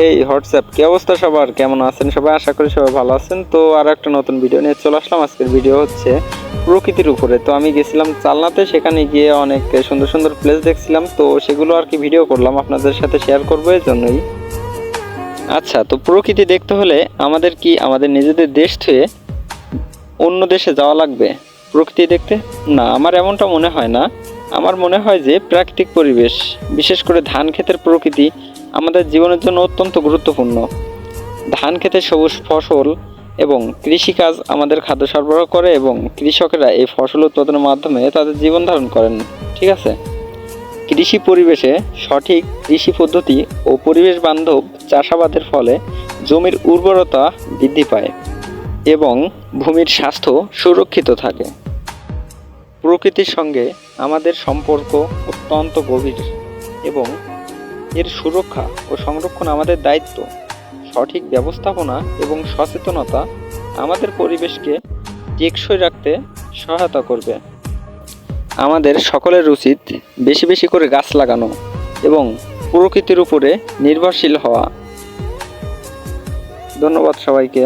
এই হোয়াটসঅ্যাপ কি অবস্থা সবার, কেমন আছেন সবাই? আশা করি সবাই ভালো আছেন। তো আর একটা নতুন ভিডিও নিয়ে চলে আসলাম। আজকের ভিডিও হচ্ছে প্রকৃতির উপরে। তো আমি গেছিলাম চালনাতে, সেখানে গিয়ে অনেক সুন্দর সুন্দর প্লেস দেখছিলাম। তো সেগুলো আর কি ভিডিও করলাম, আপনাদের সাথে শেয়ার করবো এই জন্যই। আচ্ছা, তো প্রকৃতি দেখতে হলে আমাদের কি আমাদের নিজেদের দেশ থেকে অন্য দেশে যাওয়া লাগবে প্রকৃতি দেখতে? না, আমার এমনটা মনে হয় না। আমার মনে হয় যে প্রাকৃতিক পরিবেশ, বিশেষ করে ধান ক্ষেতের প্রকৃতি আমাদের জীবনের জন্য অত্যন্ত গুরুত্বপূর্ণ। ধান ক্ষেতের সবুজ ফসল এবং কৃষিকাজ আমাদের খাদ্য সরবরাহ করে এবং কৃষকেরা এই ফসল উৎপাদনের মাধ্যমে তাদের জীবন ধারণ করেন। ঠিক আছে, কৃষি পরিবেশে সঠিক কৃষি পদ্ধতি ও পরিবেশ বান্ধব চাষাবাদের ফলে জমির উর্বরতা বৃদ্ধি পায় এবং ভূমির স্বাস্থ্য সুরক্ষিত থাকে। প্রকৃতির সঙ্গে আমাদের সম্পর্ক অত্যন্ত গভীর এবং এর সুরক্ষা ও সংরক্ষণ আমাদের দায়িত্ব। সঠিক ব্যবস্থাপনা এবং সচেতনতা আমাদের পরিবেশকে টেকসই রাখতে সহায়তা করবে। আমাদের সকলের উচিত বেশি বেশি করে গাছ লাগানো এবং প্রকৃতির উপরে নির্ভরশীল হওয়া। ধন্যবাদ সবাইকে।